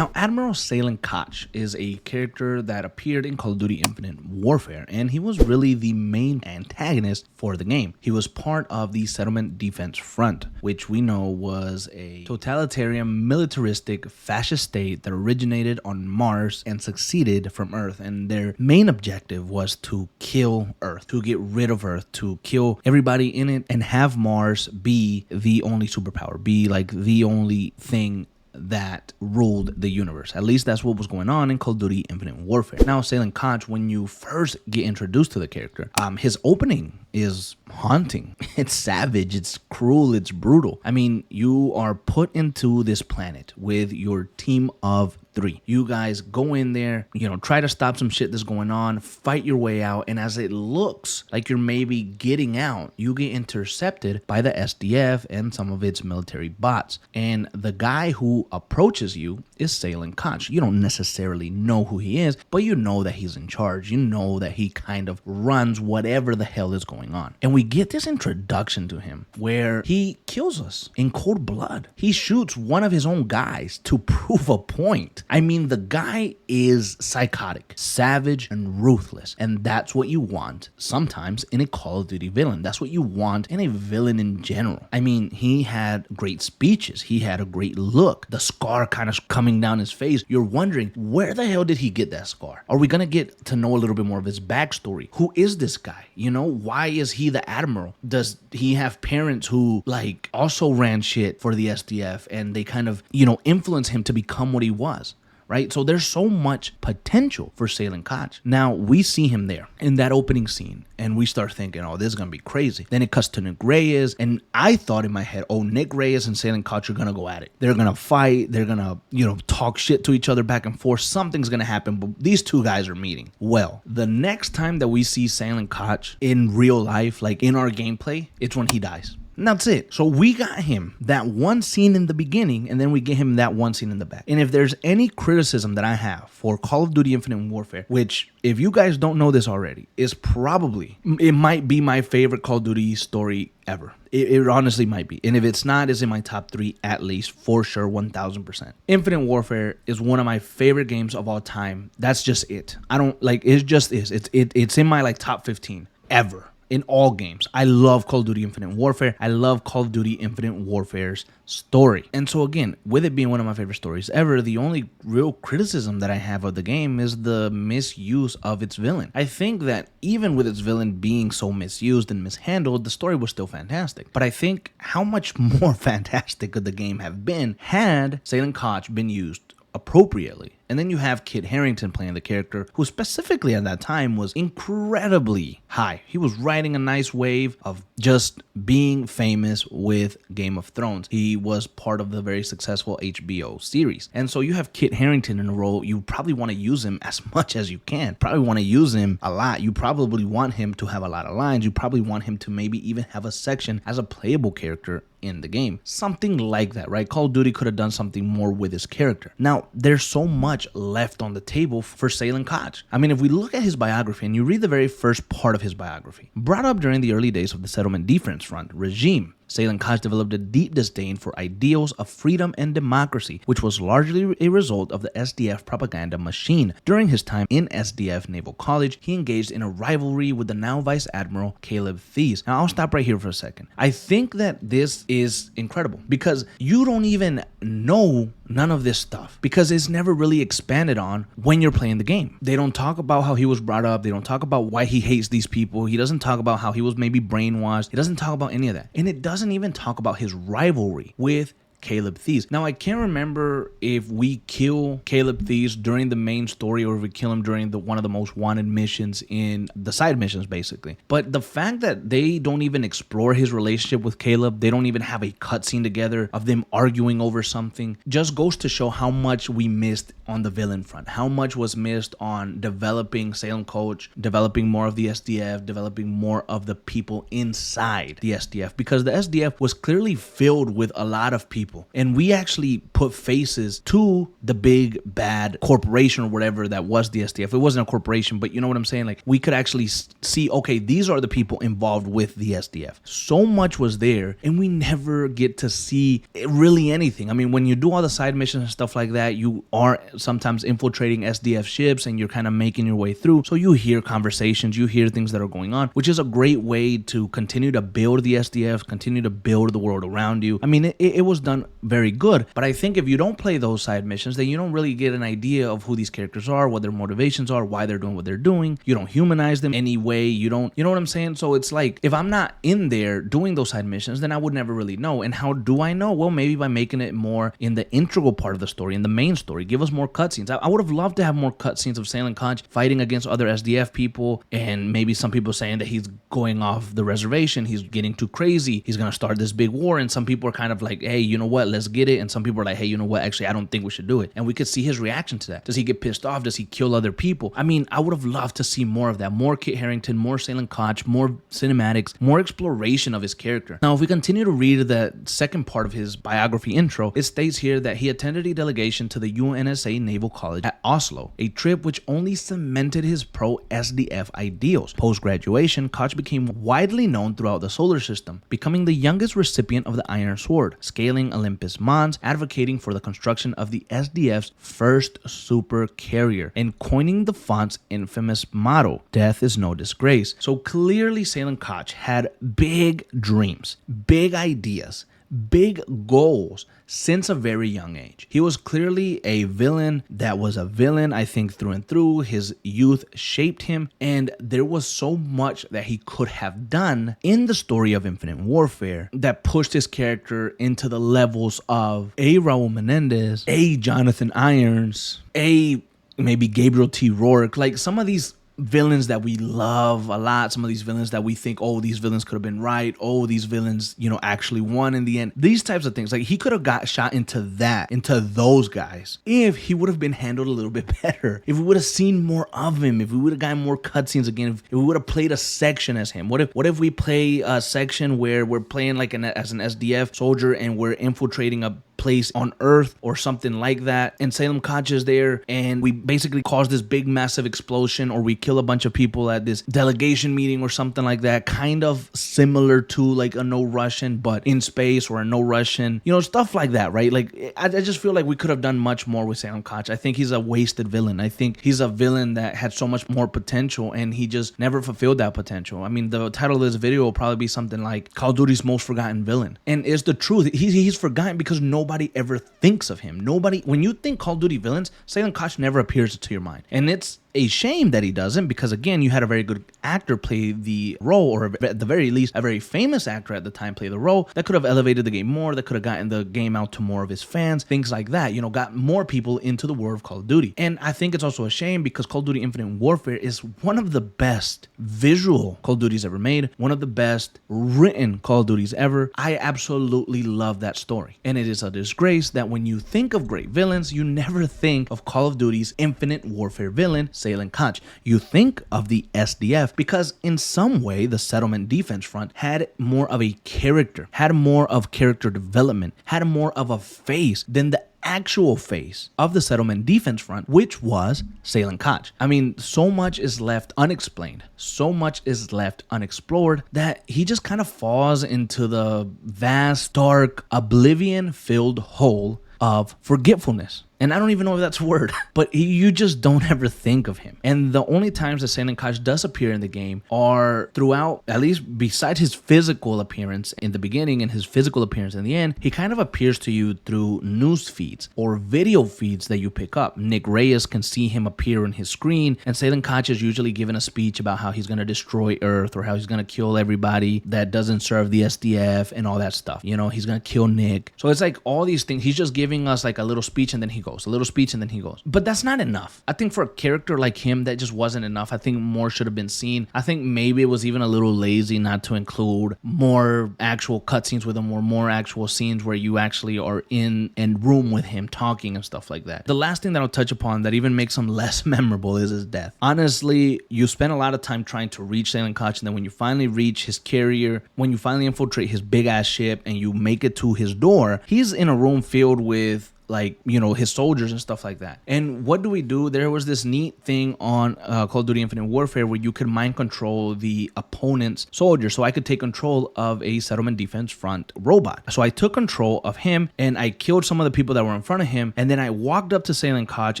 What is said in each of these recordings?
Now, Admiral Salen Koch is a character that appeared in Call of Duty Infinite Warfare, and he was really the main antagonist for the game. He was part of the Settlement Defense Front, which we know was a totalitarian, militaristic, fascist state that originated on Mars and succeeded from Earth. And their main objective was to kill Earth, to get rid of Earth, to kill everybody in it and have Mars be the only superpower, be like the only thing that ruled the universe. At least that's what was going on in Call of Duty Infinite Warfare. Now, Salen Koch, when you first get introduced to the character, his opening is haunting. It's savage, it's cruel, it's brutal. I mean, you are put into this planet with your team of 3. You guys go in there, try to stop some shit that's going on, fight your way out, and as it looks like you're maybe getting out, you get intercepted by the SDF and some of its military bots. And the guy who approaches you is Salen Koch. You don't necessarily know who he is, but you know that he's in charge. You know that he kind of runs whatever the hell is going on. And we get this introduction to him where he kills us in cold blood. He shoots one of his own guys to prove a point. I mean, the guy is psychotic, savage, and ruthless. And that's what you want sometimes in a Call of Duty villain. That's what you want in a villain in general. I mean, he had great speeches. He had a great look. The scar kind of coming down his face. You're wondering, where the hell did he get that scar? Are we going to get to know a little bit more of his backstory? Who is this guy? Why is he the admiral? Does he have parents who also ran shit for the SDF and they kind of, influence him to become what he was? Right? So there's so much potential for Salen Koch. Now, we see him there in that opening scene, and we start thinking, oh, this is going to be crazy. Then it cuts to Nick Reyes, and I thought in my head, oh, Nick Reyes and Salen Koch are going to go at it. They're going to fight. They're going to, talk shit to each other back and forth. Something's going to happen, but these two guys are meeting. Well, the next time that we see Salen Koch in real life, like in our gameplay, it's when he dies. And that's it. So we got him that one scene in the beginning, and then we get him that one scene in the back. And if there's any criticism that I have for Call of Duty Infinite Warfare, which if you guys don't know this already, it might be my favorite Call of Duty story ever. It honestly might be. And if it's not, it's in my top 3 at least, for sure, 1000%. Infinite Warfare is one of my favorite games of all time. That's just it. It just is. It's in my top 15 ever. In all games. I love Call of Duty Infinite Warfare. I love Call of Duty Infinite Warfare's story. And so again, with it being one of my favorite stories ever, the only real criticism that I have of the game is the misuse of its villain. I think that even with its villain being so misused and mishandled, the story was still fantastic. But I think how much more fantastic could the game have been had Salen Koch been used appropriately. And then you have Kit Harington playing the character, who specifically at that time was incredibly high. He was riding a nice wave of just being famous with Game of Thrones. He was part of the very successful HBO series. And so you have Kit Harington in a role. You probably want to use him as much as you can. Probably want to use him a lot. You probably want him to have a lot of lines. You probably want him to maybe even have a section as a playable character in the game. Something like that, right? Call of Duty could have done something more with his character. Now, there's so much left on the table for Salen Koch. I mean, if we look at his biography and you read the very first part of his biography, brought up during the early days of the Settlement Defense Front regime, Salen Koch developed a deep disdain for ideals of freedom and democracy, which was largely a result of the SDF propaganda machine. During his time in SDF Naval College, he engaged in a rivalry with the now Vice Admiral Caleb Thies. Now, I'll stop right here for a second. I think that this is incredible because you don't even know none of this stuff because it's never really expanded on when you're playing the game. They don't talk about how he was brought up. They don't talk about why he hates these people. He doesn't talk about how he was maybe brainwashed. He doesn't talk about any of that. And it doesn't even talk about his rivalry with Caleb Thies. Now, I can't remember if we kill Caleb Thies during the main story or if we kill him during one of the most wanted missions in the side missions, basically. But the fact that they don't even explore his relationship with Caleb, they don't even have a cutscene together of them arguing over something, just goes to show how much we missed on the villain front? How much was missed on developing Salem Coach, developing more of the SDF, developing more of the people inside the SDF? Because the SDF was clearly filled with a lot of people, and we actually put faces to the big bad corporation or whatever that was the SDF. It wasn't a corporation, but you know what I'm saying? Like, we could actually see, okay, these are the people involved with the SDF. So much was there, and we never get to see really anything. I mean, when you do all the side missions and stuff like that, you are sometimes infiltrating SDF ships and you're kind of making your way through. So you hear conversations, you hear things that are going on, which is a great way to continue to build the SDF, continue to build the world around you. I mean, it was done very good, but I think if you don't play those side missions, then you don't really get an idea of who these characters are, what their motivations are, why they're doing what they're doing. You don't humanize them anyway. You know what I'm saying? So it's like, if I'm not in there doing those side missions, then I would never really know. And how do I know? Well, maybe by making it more in the integral part of the story, in the main story. Give us more cutscenes. I would have loved to have more cutscenes of Salem Conch fighting against other SDF people, and maybe some people saying that he's going off the reservation, he's getting too crazy, he's gonna start this big war, and some people are kind of like, hey, you know what, let's get it, and some people are like, hey, you know what, actually, I don't think we should do it. And we could see his reaction to that. Does he get pissed off? Does he kill other people? I mean, I would have loved to see more of that, more Kit Harington, more Salem Conch, more cinematics, more exploration of his character. Now, if we continue to read the second part of his biography intro, it states here that he attended a delegation to the UNSA Naval College at Oslo, a trip which only cemented his pro-SDF ideals. Post-graduation, Koch became widely known throughout the solar system, becoming the youngest recipient of the Iron Sword, scaling Olympus Mons, advocating for the construction of the SDF's first super carrier, and coining the font's infamous motto, "Death is no disgrace." So clearly Salem Koch had big dreams, big ideas, big goals since a very young age. He was clearly a villain that was a villain, I think, through and through. His youth shaped him, and there was so much that he could have done in the story of Infinite Warfare that pushed his character into the levels of a Raul Menendez, a Jonathan Irons, a maybe Gabriel T. Rourke. Like, some of these villains that we love a lot, some of these villains that we think, oh, these villains could have been right, oh, these villains, actually won in the end. These types of things, like, he could have got shot into those guys if he would have been handled a little bit better, if we would have seen more of him, if we would have gotten more cutscenes again, if we would have played a section as him. What if we play a section where we're playing like as an SDF soldier and we're infiltrating a place on Earth or something like that, and Salem Koch is there, and we basically cause this big massive explosion, or we kill a bunch of people at this delegation meeting or something like that, kind of similar to like a No Russian but in space, or a No Russian, stuff like that, right? Like, I just feel like we could have done much more with Salem Koch. I think he's a wasted villain. I think he's a villain that had so much more potential, and he just never fulfilled that potential. I mean, the title of this video will probably be something like Call of Duty's Most Forgotten Villain, and it's the truth. He's forgotten because nobody ever thinks of him. When you think Call of Duty villains, Salem Koch never appears to your mind. And it's a shame that he doesn't, because again, you had a very good actor play the role, or at the very least, a very famous actor at the time play the role that could have elevated the game more, that could have gotten the game out to more of his fans, things like that, got more people into the world of Call of Duty. And I think it's also a shame because Call of Duty Infinite Warfare is one of the best visual Call of Duties ever made, one of the best written Call of Duties ever. I absolutely love that story. And it is a disgrace that when you think of great villains, you never think of Call of Duty's Infinite Warfare villain, Salem Koch. You think of the SDF because in some way the settlement defense front had more of a character, had more of character development, had more of a face than the actual face of the settlement defense front, which was Salem Koch. I mean, so much is left unexplained, so much is left unexplored, that he just kind of falls into the vast, dark, oblivion-filled hole of forgetfulness. And I don't even know if that's a word, but you just don't ever think of him. And the only times that Salem Koch does appear in the game are throughout, at least besides his physical appearance in the beginning and his physical appearance in the end, he kind of appears to you through news feeds or video feeds that you pick up. Nick Reyes can see him appear on his screen, and Salem Koch is usually giving a speech about how he's going to destroy Earth, or how he's going to kill everybody that doesn't serve the SDF and all that stuff. He's going to kill Nick. So it's like all these things. He's just giving us like a little speech, and then he goes goes. A little speech and then he goes. But that's not enough. I think for a character like him, that just wasn't enough. I think more should have been seen. I think maybe it was even a little lazy not to include more actual cutscenes with him, or more actual scenes where you actually are in a room with him talking and stuff like that. The last thing that I'll touch upon that even makes him less memorable is his death. Honestly, you spend a lot of time trying to reach Salen Koch, and then when you finally reach his carrier, when you finally infiltrate his big ass ship and you make it to his door, he's in a room filled with, like, you know, his soldiers and stuff like that. And what do? There was this neat thing on Call of Duty Infinite Warfare where you could mind control the opponent's soldier. So I could take control of a settlement defense front robot. So I took control of him and I killed some of the people that were in front of him. And then I walked up to Salen Koch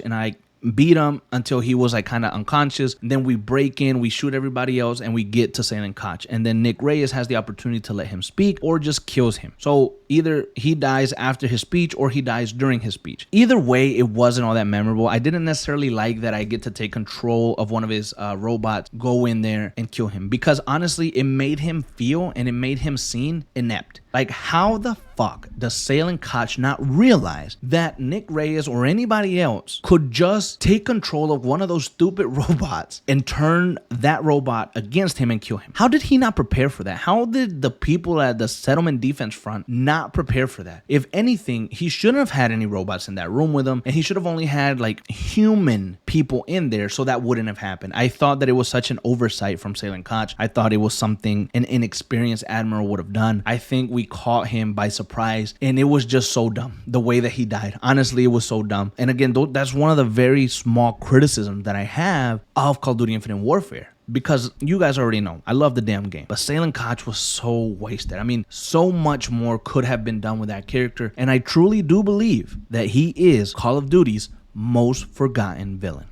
and I beat him until he was like kind of unconscious. And then we break in, we shoot everybody else, and we get to Salen Koch. And then Nick Reyes has the opportunity to let him speak or just kills him. So either he dies after his speech or he dies during his speech. Either way, it wasn't all that memorable. I didn't necessarily like that I get to take control of one of his robots, go in there and kill him, because honestly, it made him feel and it made him seem inept. Like, how the fuck does Salen Koch not realize that Nick Reyes or anybody else could just take control of one of those stupid robots and turn that robot against him and kill him? How did he not prepare for that? How did the people at the settlement defense front not prepare for that? If anything, he shouldn't have had any robots in that room with him, and he should have only had like human people in there, so that wouldn't have happened. I thought that it was such an oversight from Salen Koch. I thought it was something an inexperienced admiral would have done. I think we caught him by surprise, and it was just so dumb the way that he died. Honestly, it was so dumb. And again, that's one of the very small criticisms that I have of Call of Duty Infinite Warfare, because you guys already know I love the damn game, but Salen Koch was so wasted. I mean, so much more could have been done with that character, and I truly do believe that he is Call of Duty's most forgotten villain.